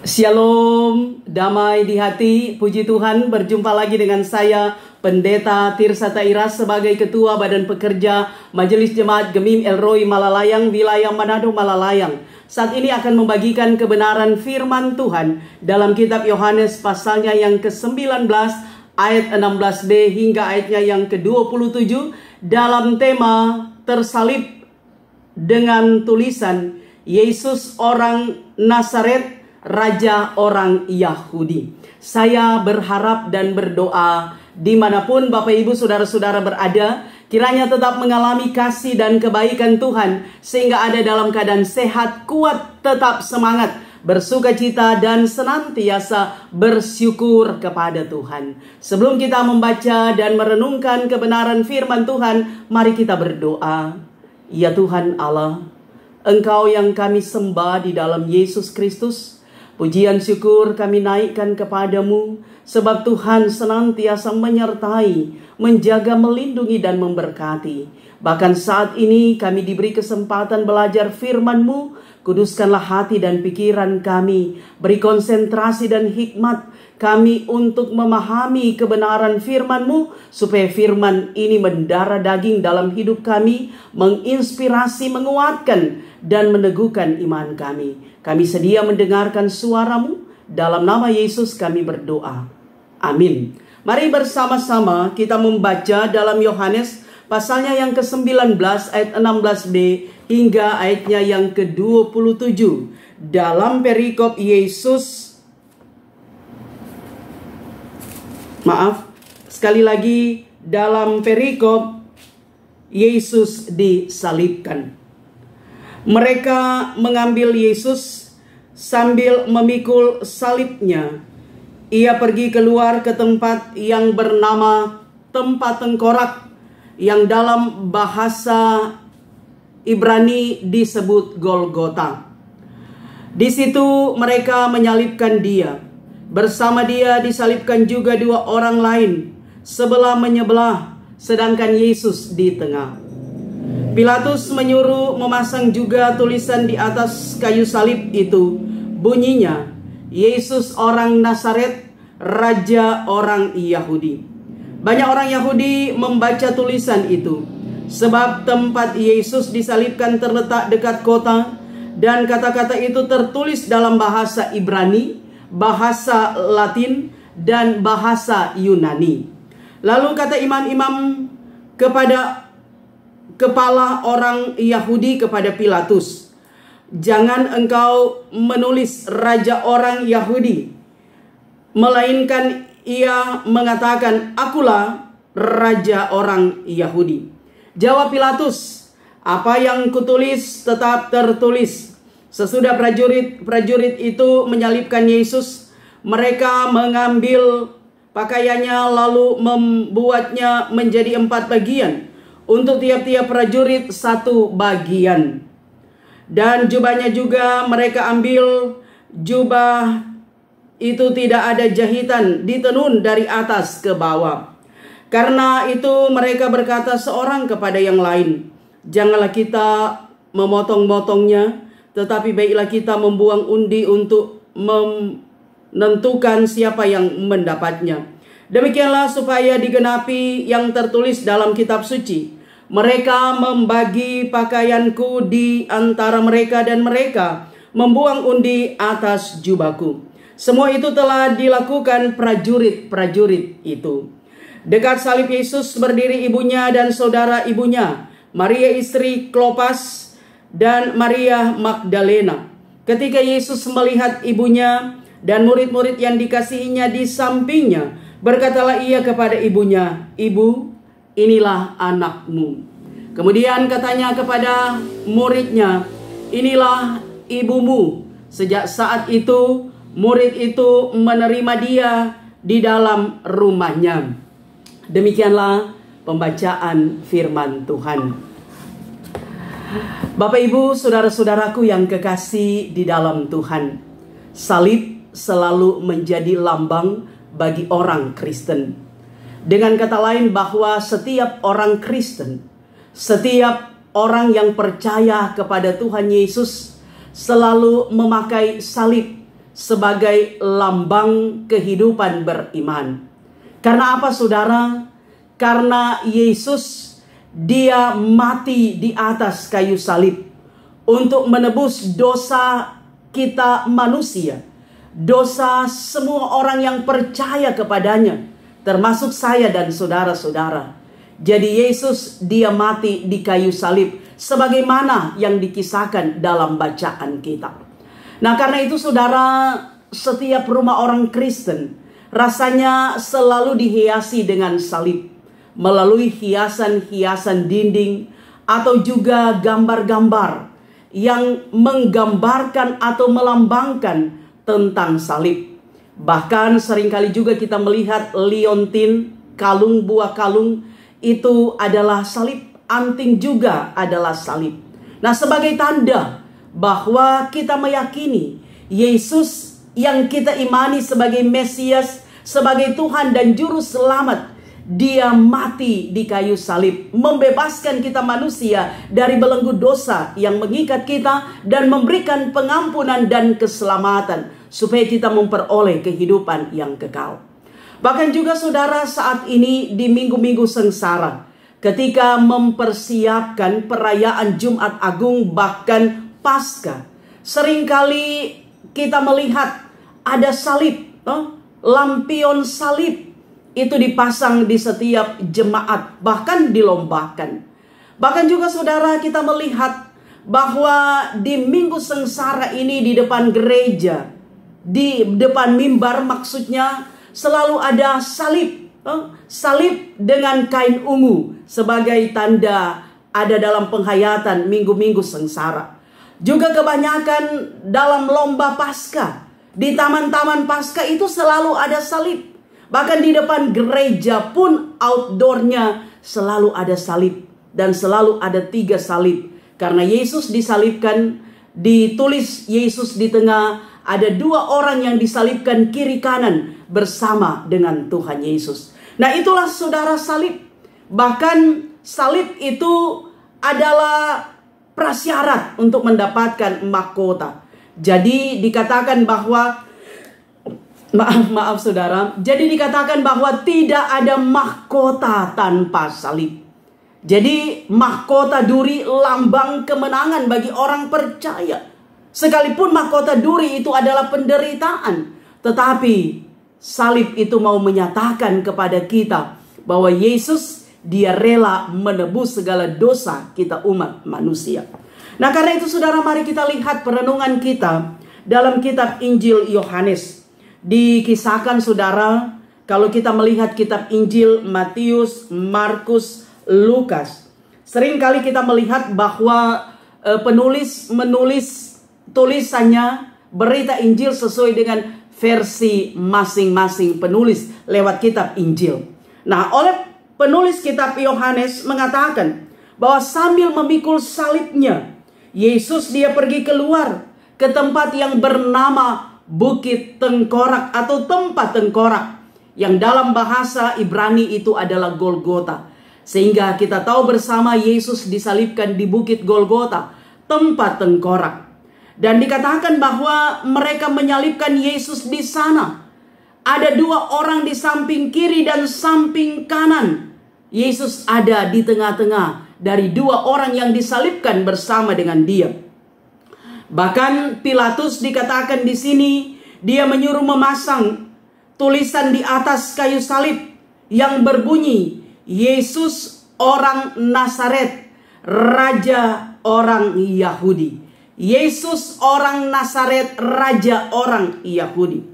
Shalom, damai di hati, puji Tuhan. Berjumpa lagi dengan saya, Pendeta Tirsa Tairas, sebagai Ketua Badan Pekerja Majelis Jemaat Gemim El Roi Malalayang, wilayah Manado Malalayang. Saat ini akan membagikan kebenaran firman Tuhan dalam kitab Yohanes pasalnya yang ke-19 ayat 16b hingga ayatnya yang ke-27 dalam tema tersalib dengan tulisan Yesus orang Nazaret, Raja orang Yahudi. Saya berharap dan berdoa dimanapun Bapak Ibu Saudara-saudara berada, kiranya tetap mengalami kasih dan kebaikan Tuhan, sehingga ada dalam keadaan sehat, kuat, tetap semangat, bersukacita dan senantiasa bersyukur kepada Tuhan. Sebelum kita membaca dan merenungkan kebenaran firman Tuhan, mari kita berdoa. Ya Tuhan Allah, Engkau yang kami sembah di dalam Yesus Kristus, pujian syukur kami naikkan kepadamu, sebab Tuhan senantiasa menyertai, menjaga, melindungi dan memberkati. Bahkan saat ini kami diberi kesempatan belajar firman-Mu. Kuduskanlah hati dan pikiran kami, beri konsentrasi dan hikmat kami untuk memahami kebenaran firman-Mu, supaya firman ini mendarah daging dalam hidup kami, menginspirasi, menguatkan dan meneguhkan iman kami. Kami sedia mendengarkan suara-Mu. Dalam nama Yesus kami berdoa. Amin. Mari bersama-sama kita membaca dalam Yohanes pasalnya yang ke-19 ayat 16b hingga ayatnya yang ke-27. Dalam perikop Yesus, sekali lagi dalam perikop Yesus disalibkan. Mereka mengambil Yesus sambil memikul salibnya. Ia pergi keluar ke tempat yang bernama tempat tengkorak, yang dalam bahasa Ibrani disebut Golgota. Di situ mereka menyalibkan dia. Bersama dia disalibkan juga dua orang lain, sebelah menyebelah, sedangkan Yesus di tengah. Pilatus menyuruh memasang juga tulisan di atas kayu salib itu. Bunyinya, Yesus orang Nazaret, Raja orang Yahudi. Banyak orang Yahudi membaca tulisan itu, sebab tempat Yesus disalibkan terletak dekat kota, dan kata-kata itu tertulis dalam bahasa Ibrani, bahasa Latin, dan bahasa Yunani. Lalu kata imam-imam kepada kepala orang Yahudi kepada Pilatus, "Jangan engkau menulis Raja orang Yahudi, melainkan ia mengatakan, akulah Raja orang Yahudi." Jawab Pilatus, "Apa yang kutulis tetap tertulis." Sesudah prajurit itu menyalibkan Yesus, mereka mengambil pakaiannya lalu membuatnya menjadi 4 bagian, untuk tiap-tiap prajurit 1 bagian. Dan jubahnya juga mereka ambil. Jubah itu tidak ada jahitan, ditenun dari atas ke bawah. Karena itu mereka berkata seorang kepada yang lain, "Janganlah kita memotong-motongnya, tetapi baiklah kita membuang undi untuk menentukan siapa yang mendapatnya. Demikianlah supaya digenapi yang tertulis dalam kitab suci, mereka membagi pakaianku di antara mereka, dan mereka membuang undi atas jubahku." Semua itu telah dilakukan prajurit-prajurit itu. Dekat salib Yesus berdiri ibunya dan saudara ibunya, Maria istri Klopas dan Maria Magdalena. Ketika Yesus melihat ibunya dan murid-murid yang dikasihinya di sampingnya, berkatalah ia kepada ibunya, "Ibu, inilah anakmu." Kemudian katanya kepada muridnya, "Inilah ibumu." Sejak saat itu, murid itu menerima dia di dalam rumahnya. Demikianlah pembacaan firman Tuhan. Bapak Ibu Saudara-saudaraku yang kekasih di dalam Tuhan, salib selalu menjadi lambang bagi orang Kristen. Dengan kata lain, bahwa setiap orang Kristen, setiap orang yang percaya kepada Tuhan Yesus selalu memakai salib sebagai lambang kehidupan beriman. Karena apa, saudara? Karena Yesus, dia mati di atas kayu salib untuk menebus dosa kita manusia, dosa semua orang yang percaya kepadanya, termasuk saya dan saudara-saudara. Jadi Yesus, dia mati di kayu salib sebagaimana yang dikisahkan dalam bacaan kita. Nah, karena itu saudara, setiap rumah orang Kristen rasanya selalu dihiasi dengan salib melalui hiasan-hiasan dinding atau juga gambar-gambar yang menggambarkan atau melambangkan tentang salib. Bahkan seringkali juga kita melihat liontin, kalung, buah kalung, itu adalah salib. Anting juga adalah salib. Nah, sebagai tanda bahwa kita meyakini Yesus yang kita imani sebagai Mesias, sebagai Tuhan dan Juru Selamat, dia mati di kayu salib, membebaskan kita manusia dari belenggu dosa yang mengikat kita dan memberikan pengampunan dan keselamatan supaya kita memperoleh kehidupan yang kekal. Bahkan juga saudara, saat ini di minggu-minggu sengsara, ketika mempersiapkan perayaan Jumat Agung bahkan Paskah, seringkali kita melihat ada salib, lampion salib itu dipasang di setiap jemaat, bahkan dilombakan. Bahkan juga saudara, kita melihat bahwa di minggu sengsara ini di depan gereja, di depan mimbar maksudnya, selalu ada salib. Salib dengan kain ungu sebagai tanda ada dalam penghayatan minggu-minggu sengsara. Juga kebanyakan dalam lomba Paskah, di taman-taman Paskah itu selalu ada salib. Bahkan di depan gereja pun outdoornya selalu ada salib. Dan selalu ada 3 salib. Karena Yesus disalibkan, ditulis Yesus di tengah, ada 2 orang yang disalibkan kiri kanan bersama dengan Tuhan Yesus. Nah, itulah saudara salib. Bahkan salib itu adalah prasyarat untuk mendapatkan mahkota. Jadi dikatakan bahwa Maaf saudara, jadi dikatakan bahwa tidak ada mahkota tanpa salib. Jadi mahkota duri lambang kemenangan bagi orang percaya. Sekalipun mahkota duri itu adalah penderitaan, tetapi salib itu mau menyatakan kepada kita bahwa Yesus, dia rela menebus segala dosa kita umat manusia. Nah, karena itu saudara, mari kita lihat perenungan kita dalam kitab Injil Yohanes. Dikisahkan saudara, kalau kita melihat kitab Injil Matius, Markus, Lukas, seringkali kita melihat bahwa penulis menulis tulisannya, berita Injil sesuai dengan versi masing-masing penulis lewat kitab Injil. Nah, oleh penulis kitab Yohanes mengatakan bahwa sambil memikul salibnya, Yesus dia pergi keluar ke tempat yang bernama Bukit Tengkorak atau tempat tengkorak, yang dalam bahasa Ibrani itu adalah Golgota. Sehingga kita tahu bersama Yesus disalibkan di Bukit Golgota, tempat tengkorak. Dan dikatakan bahwa mereka menyalibkan Yesus di sana. Ada 2 orang di samping kiri dan samping kanan. Yesus ada di tengah-tengah dari 2 orang yang disalibkan bersama dengan dia. Bahkan Pilatus dikatakan di sini, dia menyuruh memasang tulisan di atas kayu salib yang berbunyi, Yesus orang Nazaret, Raja orang Yahudi. Yesus orang Nazaret, Raja orang Yahudi.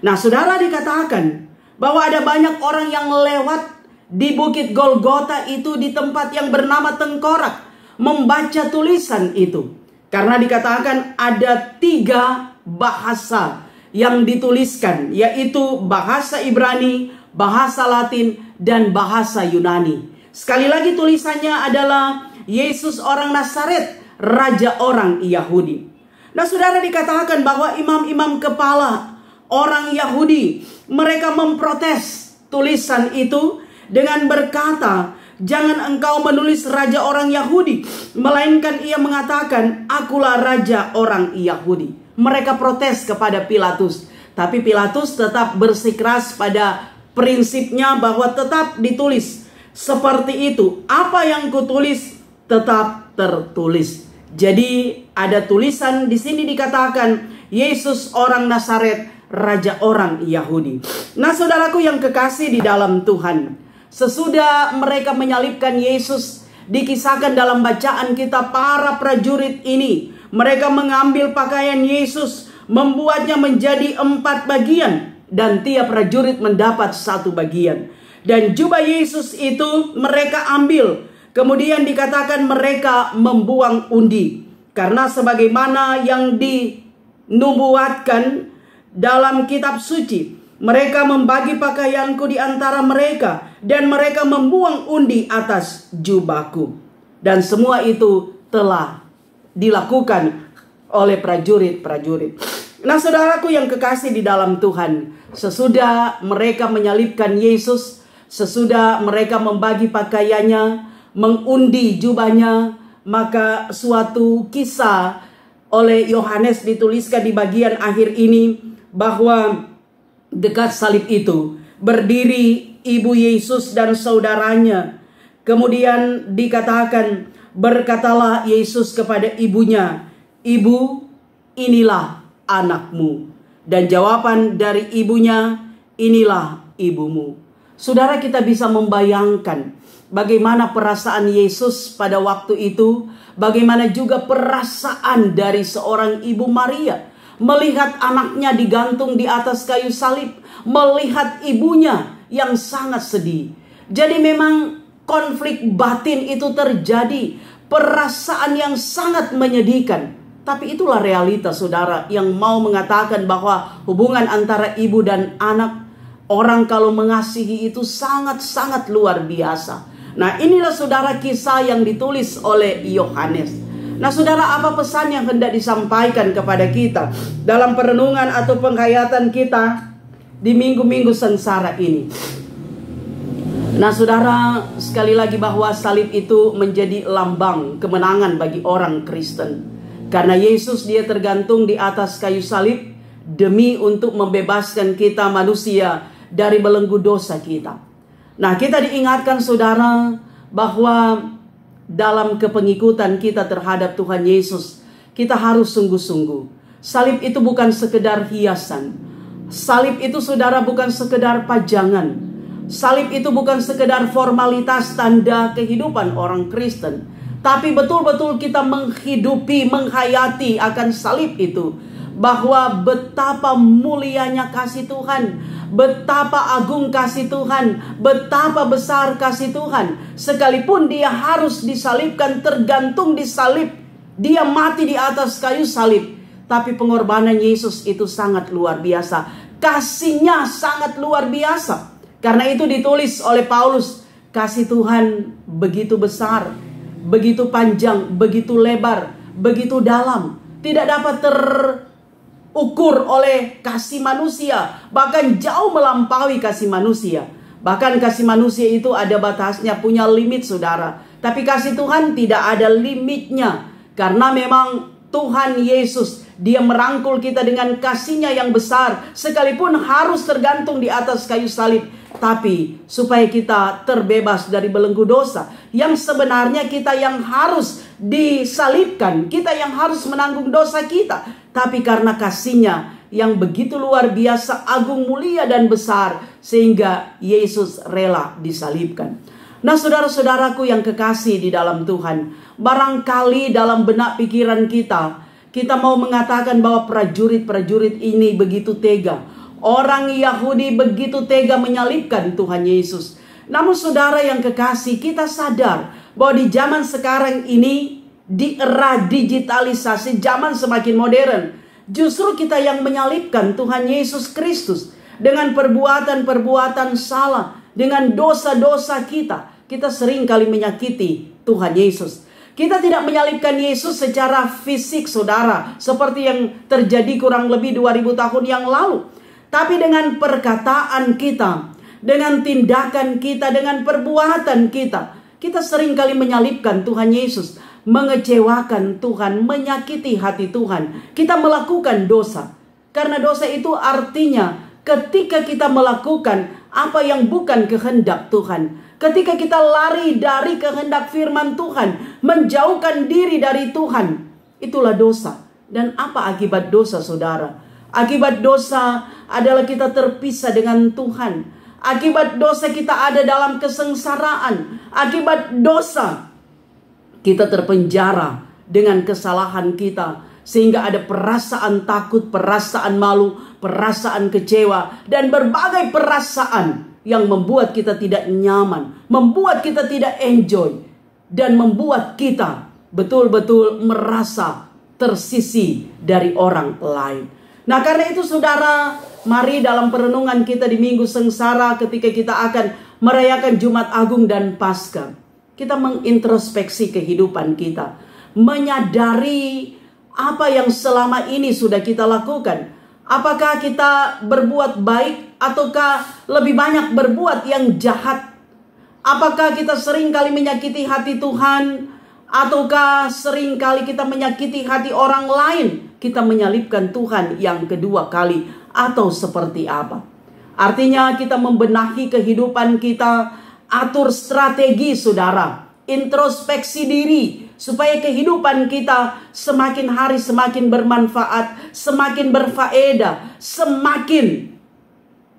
Nah, saudara, dikatakan bahwa ada banyak orang yang lewat di Bukit Golgota itu, di tempat yang bernama Tengkorak, membaca tulisan itu. Karena dikatakan ada 3 bahasa yang dituliskan, yaitu bahasa Ibrani, bahasa Latin, dan bahasa Yunani. Sekali lagi tulisannya adalah Yesus orang Nazaret, Raja orang Yahudi. Nah, saudara, dikatakan bahwa imam-imam kepala orang Yahudi, mereka memprotes tulisan itu dengan berkata, jangan engkau menulis Raja orang Yahudi, melainkan ia mengatakan, akulah Raja orang Yahudi. mereka protes kepada Pilatus. Tapi Pilatus tetap bersikeras pada prinsipnya bahwa tetap ditulis seperti itu. Apa yang kutulis tetap tertulis. Jadi ada tulisan di sini dikatakan Yesus orang Nazaret, raja orang Yahudi. Nah, saudaraku yang kekasih di dalam Tuhan, sesudah mereka menyalibkan Yesus, dikisahkan dalam bacaan kita, para prajurit ini mereka mengambil pakaian Yesus, membuatnya menjadi 4 bagian, dan tiap prajurit mendapat 1 bagian. Dan jubah Yesus itu mereka ambil. Kemudian dikatakan mereka membuang undi. Karena sebagaimana yang dinubuatkan dalam kitab suci, mereka membagi pakaianku di antara mereka, dan mereka membuang undi atas jubahku. Dan semua itu telah dilakukan oleh prajurit-prajurit. Nah, saudaraku yang kekasih di dalam Tuhan, sesudah mereka menyalibkan Yesus, sesudah mereka membagi pakaiannya, mengundi jubahnya, maka suatu kisah oleh Yohanes dituliskan di bagian akhir ini, bahwa dekat salib itu berdiri ibu Yesus dan saudaranya. Kemudian dikatakan, berkatalah Yesus kepada ibunya, "Ibu, inilah anakmu." Dan jawaban dari ibunya, "Inilah ibumu." Saudara, kita bisa membayangkan bagaimana perasaan Yesus pada waktu itu, bagaimana juga perasaan dari seorang ibu Maria melihat anaknya digantung di atas kayu salib, melihat ibunya yang sangat sedih. Jadi memang konflik batin itu terjadi, perasaan yang sangat menyedihkan. Tapi itulah realitas, saudara, yang mau mengatakan bahwa hubungan antara ibu dan anak, orang kalau mengasihi itu sangat-sangat luar biasa. Nah, inilah saudara kisah yang ditulis oleh Yohanes. Nah, saudara, apa pesan yang hendak disampaikan kepada kita dalam perenungan atau penghayatan kita di minggu-minggu sengsara ini? Nah, saudara, sekali lagi bahwa salib itu menjadi lambang kemenangan bagi orang Kristen. Karena Yesus dia tergantung di atas kayu salib demi untuk membebaskan kita manusia dari belenggu dosa kita. Nah, kita diingatkan, saudara, bahwa dalam kepengikutan kita terhadap Tuhan Yesus, kita harus sungguh-sungguh. Salib itu bukan sekedar hiasan. Salib itu, saudara, bukan sekedar pajangan. Salib itu bukan sekedar formalitas tanda kehidupan orang Kristen. Tapi betul-betul kita menghidupi, menghayati akan salib itu. Bahwa betapa mulianya kasih Tuhan, betapa agung kasih Tuhan, betapa besar kasih Tuhan. Sekalipun dia harus disalibkan, tergantung di salib, dia mati di atas kayu salib, tapi pengorbanan Yesus itu sangat luar biasa. Kasihnya sangat luar biasa. Karena itu ditulis oleh Paulus, kasih Tuhan begitu besar, begitu panjang, begitu lebar, begitu dalam, tidak dapat terukur oleh kasih manusia, bahkan jauh melampaui kasih manusia. Bahkan kasih manusia itu ada batasnya, punya limit, saudara. Tapi kasih Tuhan tidak ada limitnya. Karena memang Tuhan Yesus, dia merangkul kita dengan kasihnya yang besar, sekalipun harus tergantung di atas kayu salib. Tapi supaya kita terbebas dari belenggu dosa, yang sebenarnya kita yang harus disalibkan, kita yang harus menanggung dosa kita. Tapi karena kasihnya yang begitu luar biasa, agung, mulia, dan besar, sehingga Yesus rela disalibkan. Nah, saudara-saudaraku yang kekasih di dalam Tuhan, barangkali dalam benak pikiran kita, kita mau mengatakan bahwa prajurit-prajurit ini begitu tega. Orang Yahudi begitu tega menyalibkan Tuhan Yesus. Namun saudara yang kekasih, kita sadar bahwa di zaman sekarang ini, di era digitalisasi, zaman semakin modern, justru kita yang menyalibkan Tuhan Yesus Kristus. Dengan perbuatan-perbuatan salah, dengan dosa-dosa kita, kita sering kali menyakiti Tuhan Yesus. Kita tidak menyalibkan Yesus secara fisik, saudara, seperti yang terjadi kurang lebih 2000 tahun yang lalu. Tapi dengan perkataan kita, dengan tindakan kita, dengan perbuatan kita, kita sering kali menyalibkan Tuhan Yesus. mengecewakan Tuhan, menyakiti hati Tuhan, kita melakukan dosa. Karena dosa itu artinya ketika kita melakukan apa yang bukan kehendak Tuhan, ketika kita lari dari kehendak firman Tuhan, menjauhkan diri dari Tuhan, itulah dosa. Dan apa akibat dosa, saudara? Akibat dosa adalah kita terpisah dengan Tuhan. Akibat dosa kita ada dalam kesengsaraan. Akibat dosa kita terpenjara dengan kesalahan kita. Sehingga ada perasaan takut, perasaan malu, perasaan kecewa, dan berbagai perasaan yang membuat kita tidak nyaman, membuat kita tidak enjoy, dan membuat kita betul-betul merasa tersisih dari orang lain. Nah, karena itu saudara, mari dalam perenungan kita di Minggu Sengsara, ketika kita akan merayakan Jumat Agung dan Paskah, kita mengintrospeksi kehidupan kita, menyadari apa yang selama ini sudah kita lakukan. Apakah kita berbuat baik ataukah lebih banyak berbuat yang jahat? Apakah kita sering kali menyakiti hati Tuhan ataukah sering kali kita menyakiti hati orang lain? Kita menyalibkan Tuhan yang kedua kali atau seperti apa? Artinya kita membenahi kehidupan kita, atur strategi saudara, introspeksi diri, supaya kehidupan kita semakin hari semakin bermanfaat, semakin berfaedah, semakin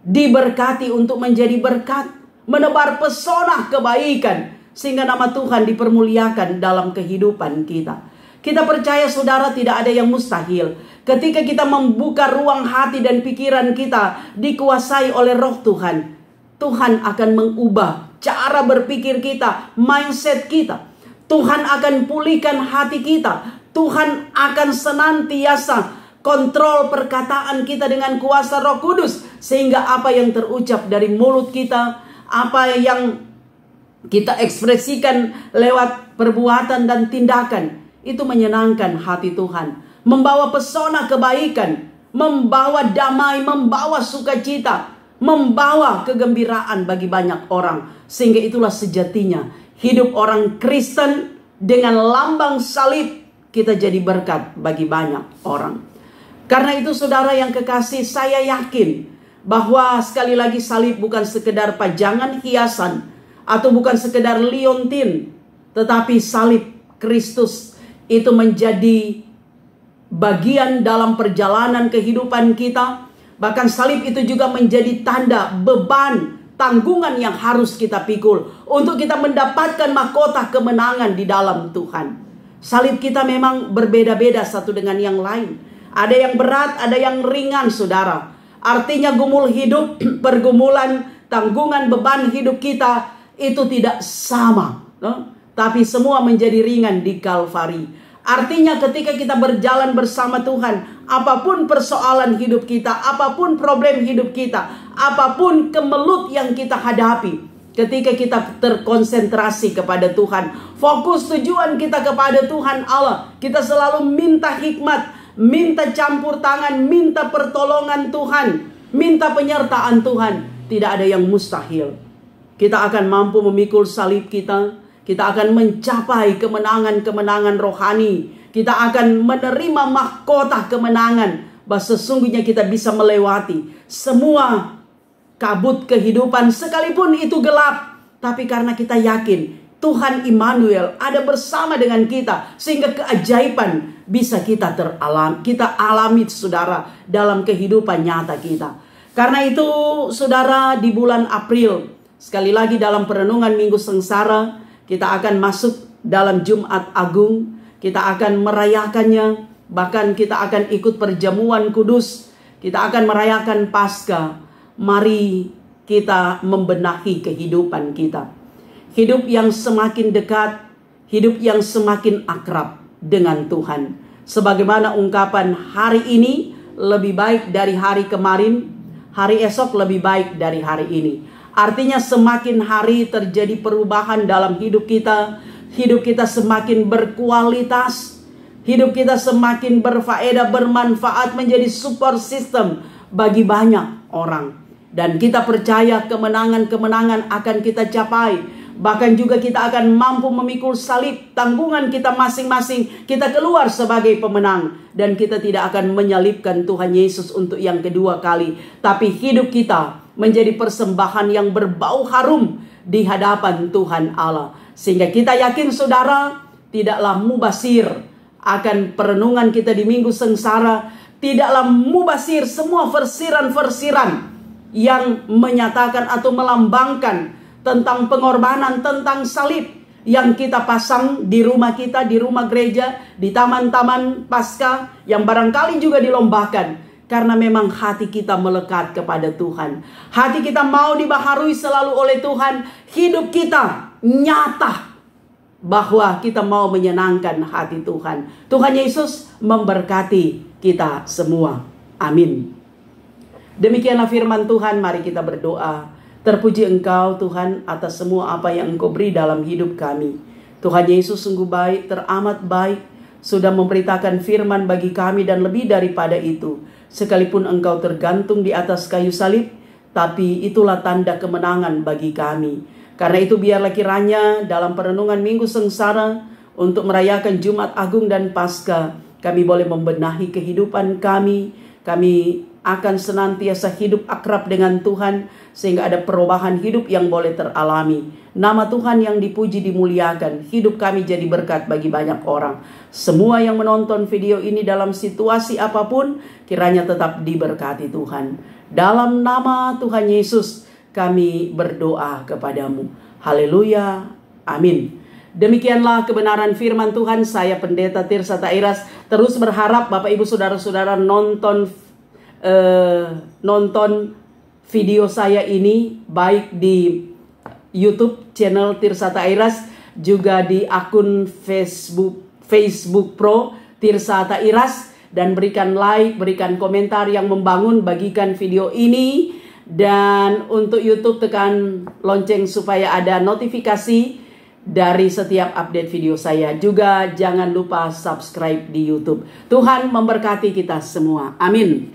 diberkati untuk menjadi berkat, menebar pesona kebaikan, sehingga nama Tuhan dipermuliakan dalam kehidupan kita. Kita percaya saudara, tidak ada yang mustahil. Ketika kita membuka ruang hati dan pikiran kita dikuasai oleh Roh Tuhan, Tuhan akan mengubah cara berpikir kita, mindset kita. Tuhan akan pulihkan hati kita. Tuhan akan senantiasa kontrol perkataan kita dengan kuasa Roh Kudus, sehingga apa yang terucap dari mulut kita, apa yang kita ekspresikan lewat perbuatan dan tindakan, itu menyenangkan hati Tuhan, membawa pesona kebaikan, membawa damai, membawa sukacita, membawa kegembiraan bagi banyak orang. Sehingga itulah sejatinya hidup orang Kristen, dengan lambang salib kita jadi berkat bagi banyak orang. Karena itu saudara yang kekasih, saya yakin bahwa sekali lagi salib bukan sekedar pajangan hiasan atau bukan sekedar liontin, tetapi salib Kristus itu menjadi bagian dalam perjalanan kehidupan kita. Bahkan salib itu juga menjadi tanda beban, tanggungan yang harus kita pikul untuk kita mendapatkan mahkota kemenangan di dalam Tuhan. Salib kita memang berbeda-beda satu dengan yang lain. Ada yang berat, ada yang ringan saudara. Artinya gumul hidup, pergumulan, tanggungan beban hidup kita itu tidak sama, tapi semua menjadi ringan di Kalvari. Artinya ketika kita berjalan bersama Tuhan, apapun persoalan hidup kita, apapun problem hidup kita, apapun kemelut yang kita hadapi, ketika kita terkonsentrasi kepada Tuhan, fokus tujuan kita kepada Tuhan Allah, kita selalu minta hikmat, minta campur tangan, minta pertolongan Tuhan, minta penyertaan Tuhan, tidak ada yang mustahil. Kita akan mampu memikul salib kita. Kita akan mencapai kemenangan-kemenangan rohani. Kita akan menerima mahkota kemenangan. Bahwa sesungguhnya kita bisa melewati semua kabut kehidupan. Sekalipun itu gelap. Tapi karena kita yakin Tuhan Immanuel ada bersama dengan kita. Sehingga keajaiban bisa kita alami saudara dalam kehidupan nyata kita. Karena itu saudara, di bulan April, sekali lagi dalam perenungan Minggu Sengsara, kita akan masuk dalam Jumat Agung. Kita akan merayakannya. Bahkan kita akan ikut perjamuan kudus. Kita akan merayakan Paskah. Mari kita membenahi kehidupan kita. Hidup yang semakin dekat. Hidup yang semakin akrab dengan Tuhan. Sebagaimana ungkapan hari ini lebih baik dari hari kemarin. Hari esok lebih baik dari hari ini. Artinya semakin hari terjadi perubahan dalam hidup kita. Hidup kita semakin berkualitas. Hidup kita semakin berfaedah, bermanfaat, menjadi support system bagi banyak orang. Dan kita percaya kemenangan-kemenangan akan kita capai. Bahkan juga kita akan mampu memikul salib tanggungan kita masing-masing. Kita keluar sebagai pemenang. Dan kita tidak akan menyalibkan Tuhan Yesus untuk yang kedua kali. Tapi hidup kita menjadi persembahan yang berbau harum di hadapan Tuhan Allah. Sehingga kita yakin saudara, tidaklah mubasir akan perenungan kita di minggu sengsara. Tidaklah mubasir semua versiran-versiran yang menyatakan atau melambangkan tentang pengorbanan, tentang salib yang kita pasang di rumah kita, di rumah gereja, di taman-taman Paskah yang barangkali juga dilombakan. Karena memang hati kita melekat kepada Tuhan. Hati kita mau dibaharui selalu oleh Tuhan. Hidup kita nyata bahwa kita mau menyenangkan hati Tuhan. Tuhan Yesus memberkati kita semua. Amin. Demikianlah firman Tuhan, mari kita berdoa. Terpuji Engkau Tuhan atas semua apa yang Engkau beri dalam hidup kami. Tuhan Yesus sungguh baik, teramat baik. Sudah memberitakan firman bagi kami dan lebih daripada itu. Sekalipun Engkau tergantung di atas kayu salib, tapi itulah tanda kemenangan bagi kami. Karena itu biarlah kiranya dalam perenungan Minggu Sengsara untuk merayakan Jumat Agung dan Paskah, kami boleh membenahi kehidupan kami. Kami akan senantiasa hidup akrab dengan Tuhan sehingga ada perubahan hidup yang boleh teralami. Nama Tuhan yang dipuji dimuliakan. Hidup kami jadi berkat bagi banyak orang. Semua yang menonton video ini dalam situasi apapun kiranya tetap diberkati Tuhan. Dalam nama Tuhan Yesus kami berdoa kepadamu. Haleluya. Amin. Demikianlah kebenaran firman Tuhan. Saya Pendeta Tirsa Tairas terus berharap Bapak Ibu Saudara-saudara nonton video saya ini baik di YouTube channel Tirsa Tairas, juga di akun Facebook Pro Tirsa Tairas, dan berikan like, berikan komentar yang membangun, bagikan video ini, dan untuk YouTube tekan lonceng supaya ada notifikasi dari setiap update video saya. Juga jangan lupa subscribe di YouTube. Tuhan memberkati kita semua. Amin.